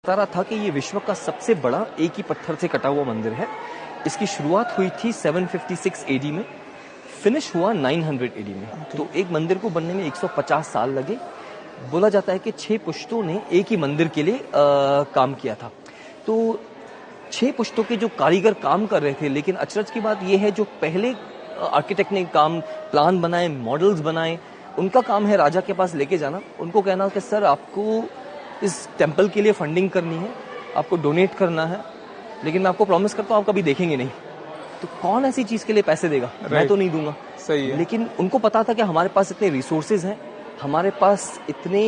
बता रहा था कि ये विश्व का सबसे बड़ा एक ही पत्थर से कटा हुआ मंदिर है। इसकी शुरुआत हुई थी 756 एडी में, फिनिश हुआ 900 एडी में। तो एक मंदिर को बनने में 150 साल लगे। बोला जाता है कि 6 पुश्तों ने एक ही मंदिर के लिए काम किया था। तो 6 पुश्तों के जो कारीगर काम कर रहे थे, लेकिन अचरज की बात यह है जो पहले आर्किटेक्ट ने काम प्लान बनाए, मॉडल्स बनाए, उनका काम है राजा के पास लेके जाना, उनको कहना कि सर आपको इस टेम्पल के लिए फंडिंग करनी है, आपको डोनेट करना है, लेकिन मैं आपको प्रॉमिस करता हूँ आप कभी देखेंगे नहीं। तो कौन ऐसी चीज के लिए पैसे देगा? मैं तो नहीं दूंगा। सही है। लेकिन उनको पता था कि हमारे पास इतने रिसोर्सेज हैं, हमारे पास इतने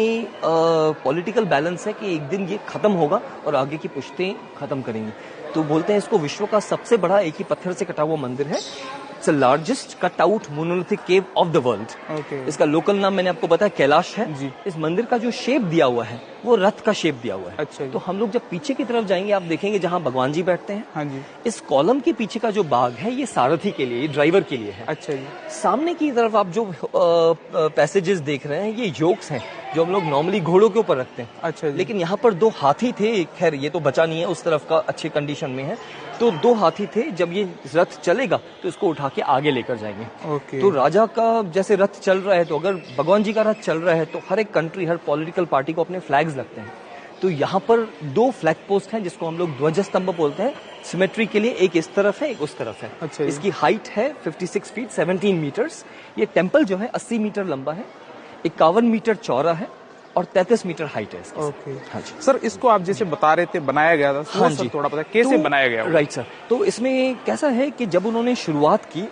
पॉलिटिकल बैलेंस है कि एक दिन ये खत्म होगा और आगे की पुश्तें खत्म करेंगी। तो बोलते हैं इसको विश्व का सबसे बड़ा एक ही पत्थर से कटा हुआ मंदिर है। It's the largest cut out monolithic cave of the world. इसका लोकल नाम मैंने आपको बताया कैलाश है जी। इस मंदिर का जो शेप दिया हुआ है वो रथ का शेप दिया हुआ है। अच्छा तो हम लोग जब पीछे की तरफ जाएंगे आप देखेंगे जहाँ भगवान जी बैठते हैं। हाँ जी। इस कॉलम के पीछे का जो बाग है ये सारथी के लिए, ड्राइवर के लिए है। अच्छा जी। सामने की तरफ आप जो पैसेजेस देख रहे हैं ये योक्स हैं जो हम लोग नॉर्मली घोड़ों के ऊपर रखते हैं। अच्छा जी। लेकिन यहाँ पर 2 हाथी थे, खैर ये तो बचा नहीं है, उस तरफ का अच्छी कंडीशन में है। तो 2 हाथी थे, जब ये रथ चलेगा तो इसको उठा के आगे लेकर जाएंगे। ओके। तो राजा का जैसे रथ चल रहा है, तो अगर भगवान जी का रथ चल रहा है तो हर एक कंट्री, हर पॉलिटिकल पार्टी को अपने फ्लैग्स लगते हैं। तो यहाँ पर 2 फ्लैग पोस्ट हैं जिसको हम लोग ध्वज स्तंभ बोलते हैं। सिमेट्री के लिए एक इस तरफ है, एक उस तरफ है। अच्छा। इसकी हाइट है 56 फीट 17 मीटर्स। ये टेम्पल जो है 80 मीटर लंबा है, 51 मीटर चौड़ा है और 33 मीटर हाइट है इसकी। ओके। हाँ जी सर, इसको आप जैसे बता रहे थे बनाया गया था, हाँ जी, थोड़ा पता कैसे तो, बनाया गया? Right sir. तो इसमें कैसा है कि जब उन्होंने शुरुआत की,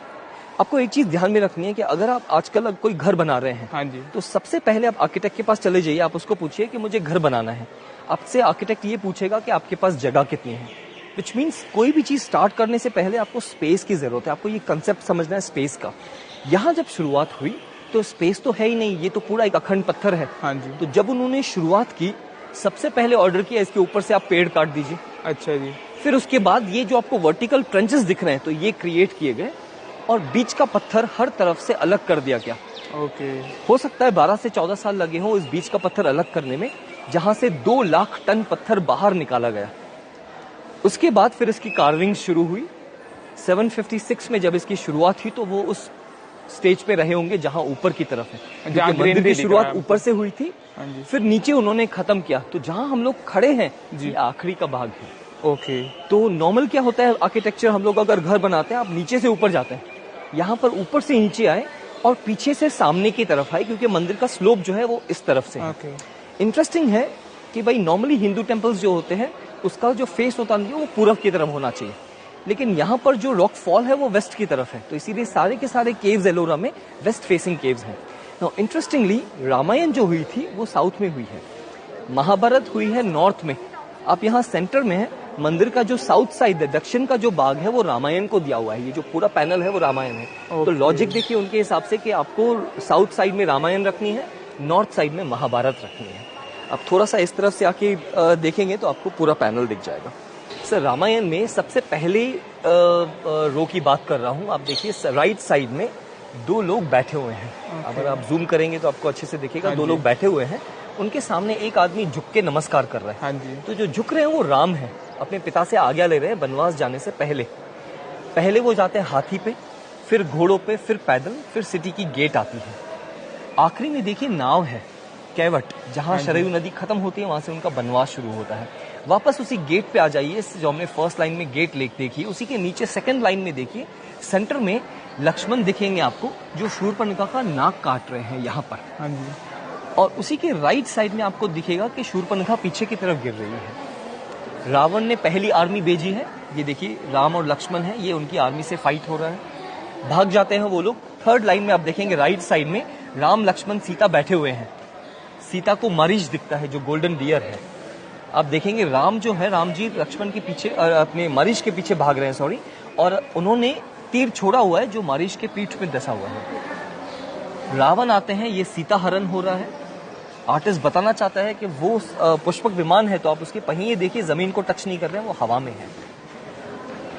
आपको एक चीज ध्यान में रखनी है कि अगर आप आजकल कोई घर बना रहे हैं, हाँ जी, तो सबसे पहले आप आर्किटेक्ट के पास चले जाइए, आप उसको पूछिए कि मुझे घर बनाना है। आपसे आर्किटेक्ट ये पूछेगा कि आपके पास जगह कितनी है। विच मीन्स कोई भी चीज स्टार्ट करने से पहले आपको स्पेस की जरूरत है, आपको ये कंसेप्ट समझना है स्पेस का। यहाँ जब शुरुआत हुई तो स्पेस तो है ही नहीं, ये तो पूरा एक अखंड पत्थर है। हाँ जी। तो जब उन्होंने शुरुआत की, सबसे पहले ऑर्डर किया इसके ऊपर से आप पेड़ काट दीजिए। अच्छा जी। फिर उसके बाद ये जो आपको वर्टिकल ट्रेंचेस दिख रहे हैं तो ये क्रिएट किए गए और बीच का पत्थर हर तरफ से अलग कर दिया गया। ओके। हो सकता है 12 से 14 साल लगे हों इस बीच का पत्थर अलग करने में, जहां से 2 लाख टन पत्थर बाहर निकाला गया। उसके बाद फिर इसकी कार्विंग शुरू हुई। 756 में जब इसकी शुरुआत हुई तो वो उस स्टेज पे रहे होंगे जहां ऊपर की तरफ है, जहां मंदिर की शुरुआत ऊपर से हुई थी। फिर नीचे उन्होंने खत्म किया। तो जहां हम लोग खड़े हैं ये आखिरी का भाग है। ओके। तो नॉर्मल क्या होता है आर्किटेक्चर, हम लोग अगर घर बनाते हैं आप नीचे से ऊपर जाते हैं, यहाँ पर ऊपर से नीचे आए और पीछे से सामने की तरफ आए, क्योंकि मंदिर का स्लोप जो है वो इस तरफ से है। इंटरेस्टिंग है कि भाई नॉर्मली हिंदू टेम्पल्स जो होते हैं उसका जो फेस होता है वो पूरब की तरफ होना चाहिए, लेकिन यहाँ पर जो रॉक फॉल है वो वेस्ट की तरफ है। तो इसीलिए सारे के सारे केव्स एलोरा में वेस्ट फेसिंग केव्स हैं। नाउ इंटरेस्टिंगली रामायण जो हुई थी वो साउथ में हुई है, महाभारत हुई है नॉर्थ में। आप यहाँ सेंटर में है, मंदिर का जो साउथ साइड है, दक्षिण का जो भाग है वो रामायण को दिया हुआ है। ये जो पूरा पैनल है वो रामायण है। तो लॉजिक देखिए उनके हिसाब से कि आपको साउथ साइड में रामायण रखनी है, नॉर्थ साइड में महाभारत रखनी है। अब थोड़ा सा इस तरफ से आके देखेंगे तो आपको पूरा पैनल दिख जाएगा। सर रामायण में सबसे पहले रो की बात कर रहा हूँ। आप देखिए राइट साइड में 2 लोग बैठे हुए हैं। अगर आप जूम करेंगे तो आपको अच्छे से दिखेगा। 2 लोग बैठे हुए हैं, उनके सामने एक आदमी झुक के नमस्कार कर रहा है। हाँ जी। तो जो झुक रहे हैं वो राम है, अपने पिता से आज्ञा ले रहे हैं बनवास जाने से पहले वो जाते हैं हाथी पे, फिर घोड़ों पे, फिर पैदल, फिर सिटी की गेट आती है। आखिरी में देखिए नाव है, कैवट, जहाँ शरयू नदी खत्म होती है वहां से उनका बनवास शुरू होता है। वापस उसी गेट पे आ जाइए, जो हमने फर्स्ट लाइन में गेट लेक देखी, उसी के नीचे सेकंड लाइन में देखिए, सेंटर में लक्ष्मण दिखेंगे आपको जो शूर्पणखा का नाक काट रहे हैं यहाँ पर। हाँ जी। और उसी के राइट साइड में आपको दिखेगा कि शूर्पणखा पीछे की तरफ गिर रही है। रावण ने पहली आर्मी भेजी है, ये देखिए राम और लक्ष्मण है, ये उनकी आर्मी से फाइट हो रहा है, भाग जाते हैं वो लोग। थर्ड लाइन में आप देखेंगे राइट साइड में राम लक्ष्मण सीता बैठे हुए हैं। सीता को मरीच दिखता है जो गोल्डन डियर है। आप देखेंगे राम जो है, राम जी लक्ष्मण के पीछे, अपने मरीच के पीछे भाग रहे हैं, सॉरी, और उन्होंने तीर छोड़ा हुआ है जो मरीच के पीठ में दसा हुआ है। रावण आते हैं, ये सीता हरण हो रहा है। आर्टिस्ट बताना चाहता है कि वो पुष्पक विमान है, तो आप उसके पहिए देखिए जमीन को टच नहीं कर रहे हैं, वो हवा में है।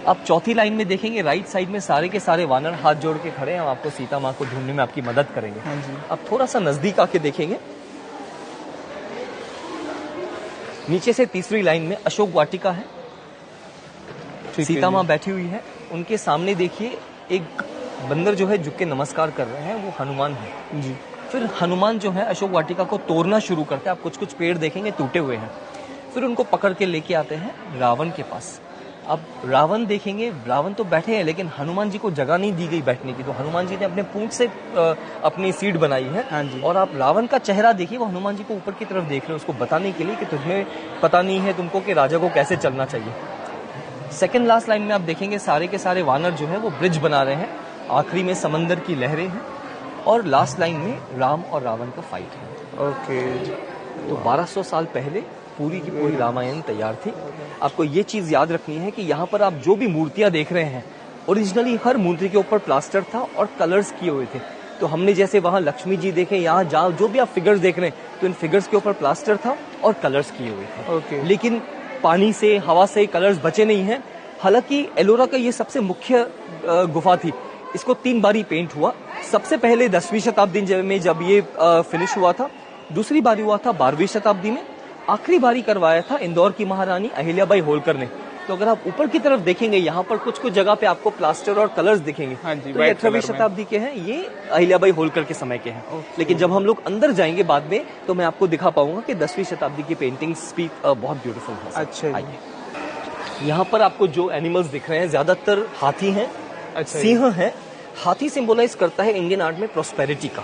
आप चौथी लाइन में देखेंगे राइट साइड में सारे के सारे वानर हाथ जोड़ के खड़े हैं, हम आपको सीता माँ को ढूंढने में आपकी मदद करेंगे। हाँ जी। आप थोड़ा सा नजदीक आके देखेंगे नीचे से तीसरी लाइन में अशोक वाटिका है, सीता माँ बैठी हुई है, उनके सामने देखिए एक बंदर जो है झुक के नमस्कार कर रहे हैं, वो हनुमान है जी। फिर हनुमान जो है अशोक वाटिका को तोड़ना शुरू करते हैं, आप कुछ कुछ पेड़ देखेंगे टूटे हुए हैं, फिर उनको पकड़ के लेके आते हैं रावण के पास। अब रावण देखेंगे, रावण तो बैठे हैं लेकिन हनुमान जी को जगह नहीं दी गई बैठने की, तो हनुमान जी ने अपने पूंछ से अपनी सीट बनाई है। हाँ जी। और आप रावण का चेहरा देखिए, वो हनुमान जी को ऊपर की तरफ देख रहे हैं, उसको बताने के लिए कि तुम्हें पता नहीं है तुमको कि राजा को कैसे चलना चाहिए। सेकंड लास्ट लाइन में आप देखेंगे सारे के सारे वानर जो है वो ब्रिज बना रहे हैं, आखिरी में समंदर की लहरें हैं, और लास्ट लाइन में राम और रावण का फाइट है। ओके। तो 1200 साल पहले पूरी की पूरी रामायण तैयार थी। आपको ये चीज याद रखनी है कि यहाँ पर आप जो भी मूर्तियां देख रहे हैं, ओरिजिनली हर मूर्ति के ऊपर प्लास्टर था और कलर्स किए हुए थे। तो हमने जैसे वहाँ लक्ष्मी जी देखे, यहाँ जहाँ जो भी आप फिगर्स देख रहे हैं, तो इन फिगर्स के ऊपर प्लास्टर था और कलर्स किए हुए थे। ओके। लेकिन पानी से, हवा से कलर्स बचे नहीं हैं। हालांकि एलोरा का ये सबसे मुख्य गुफा थी, इसको 3 बारी पेंट हुआ। सबसे पहले 10वीं शताब्दी में जब ये फिनिश हुआ था, दूसरी बारी हुआ था 12वीं शताब्दी में, आखिरी बारी करवाया था इंदौर की महारानी अहिल्याबाई होलकर ने। तो अगर आप ऊपर की तरफ देखेंगे, यहाँ पर कुछ कुछ जगह पे आपको प्लास्टर और कलर्स दिखेंगे। हाँ जी, तो ये 18वीं शताब्दी के हैं, ये अहिल्याबाई होलकर के समय के हैं। लेकिन जब हम लोग अंदर जाएंगे बाद में, तो मैं आपको दिखा पाऊंगा कि 10वीं शताब्दी की पेंटिंग्स भी बहुत ब्यूटीफुल है। अच्छा। यहाँ पर आपको जो एनिमल्स दिख रहे हैं ज्यादातर हाथी हैं, अच्छा, सिंह है। हाथी सिंबलाइज करता है इंडियन आर्ट में प्रॉस्पेरिटी का।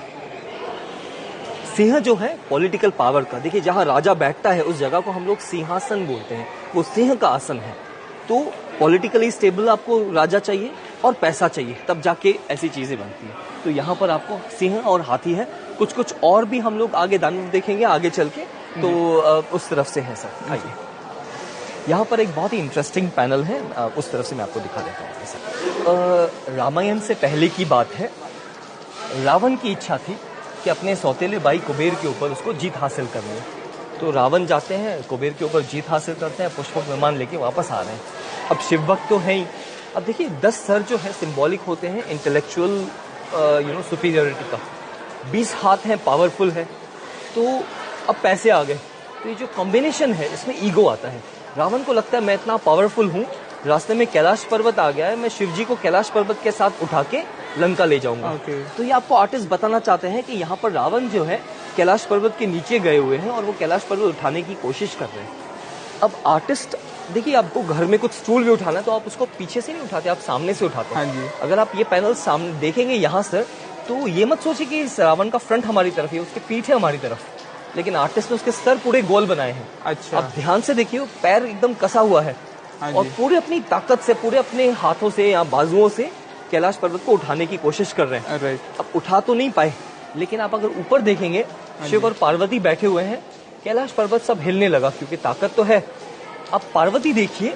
सिंह जो है पॉलिटिकल पावर का। देखिए जहाँ राजा बैठता है उस जगह को हम लोग सिंहासन बोलते हैं, वो सिंह का आसन है। तो पॉलिटिकली स्टेबल आपको राजा चाहिए और पैसा चाहिए, तब जाके ऐसी चीजें बनती हैं। तो यहाँ पर आपको सिंह और हाथी है। कुछ कुछ और भी हम लोग आगे दानव देखेंगे आगे चल के, तो उस तरफ से है सर। आइए, यहाँ पर एक बहुत ही इंटरेस्टिंग पैनल है, उस तरफ से मैं आपको दिखा देता हूँ सर। रामायण से पहले की बात है, रावण की इच्छा थी कि अपने सौतेले भाई कुबेर के ऊपर उसको जीत हासिल करनी है। तो रावण जाते हैं, कुबेर के ऊपर जीत हासिल करते हैं, पुष्पक विमान लेके वापस आ रहे हैं। अब शिव भक्त तो है ही। अब देखिए 10 सर जो है सिंबॉलिक होते हैं इंटेलेक्चुअल सुपीरियरिटी का, 20 हाथ हैं पावरफुल है। तो अब पैसे आ गए, तो ये जो कॉम्बिनेशन है इसमें ईगो आता है। रावण को लगता है मैं इतना पावरफुल हूँ, रास्ते में कैलाश पर्वत आ गया है, मैं शिव जी को कैलाश पर्वत के साथ उठा के लंका ले जाऊंगा। तो ये आपको आर्टिस्ट बताना चाहते हैं कि यहाँ पर रावण जो है कैलाश पर्वत के नीचे गए हुए हैं और वो कैलाश पर्वत उठाने की कोशिश कर रहे हैं। अब आर्टिस्ट देखिए, आपको घर में कुछ स्टूल भी उठाना है तो आप उसको पीछे से नहीं उठाते, आप सामने से उठाते हैं। हाँ जी। अगर आप ये पैनल सामने देखेंगे यहाँ सर, तो ये मत सोचिए कि इस रावण का फ्रंट हमारी तरफ है, उसके पीठ है हमारी तरफ, लेकिन आर्टिस्ट ने उसके सर पूरे गोल बनाए हैं। अच्छा। आप ध्यान से देखिए, पैर एकदम कसा हुआ है। हाँ और पूरे अपनी ताकत से, पूरे अपने हाथों से या बाजुओं से कैलाश पर्वत को उठाने की कोशिश कर रहे हैं। राइट। अब उठा तो नहीं पाए, लेकिन आप अगर ऊपर देखेंगे, शिव और पार्वती बैठे हुए हैं, कैलाश पर्वत सब हिलने लगा क्योंकि ताकत तो है। अब पार्वती देखिए,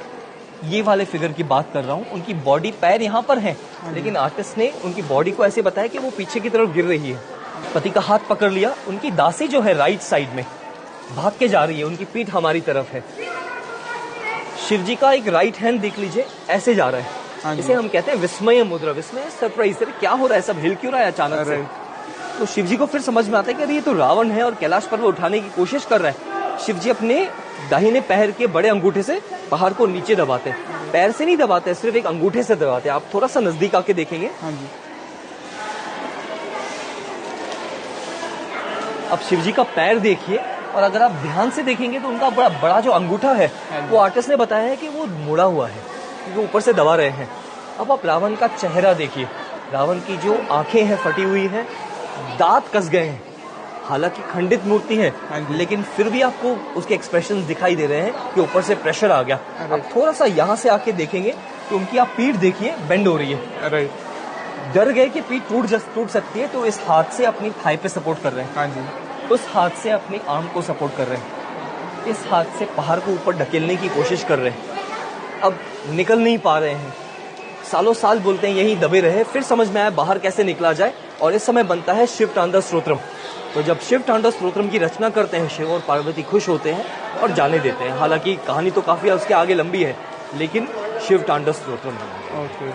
ये वाले फिगर की बात कर रहा हूँ, उनकी बॉडी, पैर यहाँ पर है, लेकिन आर्टिस्ट ने उनकी बॉडी को ऐसे बताया कि वो पीछे की तरफ गिर रही है। पति का हाथ पकड़ लिया, उनकी दासी जो है राइट साइड में भाग के जा रही है, उनकी पीठ हमारी तरफ है। शिव जी का एक राइट हैंड देख लीजिए, ऐसे जा रहा है। इसे हम कहते हैं विस्मय मुद्रा। विस्मय, सरप्राइज, क्या हो रहा है, सब हिल क्यों रहा है अचानक से। तो शिव जी को फिर समझ में आता है कि अरे ये तो रावण है और कैलाश पर्वत उठाने की कोशिश कर रहा है। शिव जी अपने दाहिने पैर के बड़े अंगूठे से पहाड़ को नीचे दबाते हैं, पैर से नहीं दबाते, सिर्फ एक अंगूठे से दबाते हैं। आप थोड़ा सा नजदीक आके देखेंगे। हाँ जी। अब शिव जी का पैर देखिए, और अगर आप ध्यान से देखेंगे तो उनका बड़ा बड़ा जो अंगूठा है, वो आर्टिस्ट ने बताया है कि वो मुड़ा हुआ है क्योंकि ऊपर से दबा रहे हैं। अब आप रावण का चेहरा देखिए, रावण की जो आंखें हैं फटी हुई हैं, दांत कस गए हैं। हालांकि खंडित मूर्ति है, लेकिन फिर भी आपको उसके एक्सप्रेशंस दिखाई दे रहे हैं कि ऊपर से प्रेशर आ गया। अब थोड़ा सा यहाँ से आके देखेंगे तो उनकी आप पीठ देखिए, बेंड हो रही है। राइट। डर गए कि पीठ टूट सकती है, तो इस हाथ से अपनी थाई पे सपोर्ट कर रहे हैं। हाँ जी। उस हाथ से अपनी आर्म को सपोर्ट कर रहे हैं। इस हाथ से पहाड़ को ऊपर ढकेलने की कोशिश कर रहे हैं। अब निकल नहीं पा रहे हैं, सालों साल बोलते हैं यहीं दबे रहे। फिर समझ में आया बाहर कैसे निकला जाए, और इस समय बनता है शिव तांडव स्तोत्रम। तो जब शिव तांडव स्तोत्रम की रचना करते हैं, शिव और पार्वती खुश होते हैं और जाने देते हैं। हालांकि कहानी तो काफी उसके आगे लंबी है, लेकिन शिव तांडव स्तोत्रम। ओके।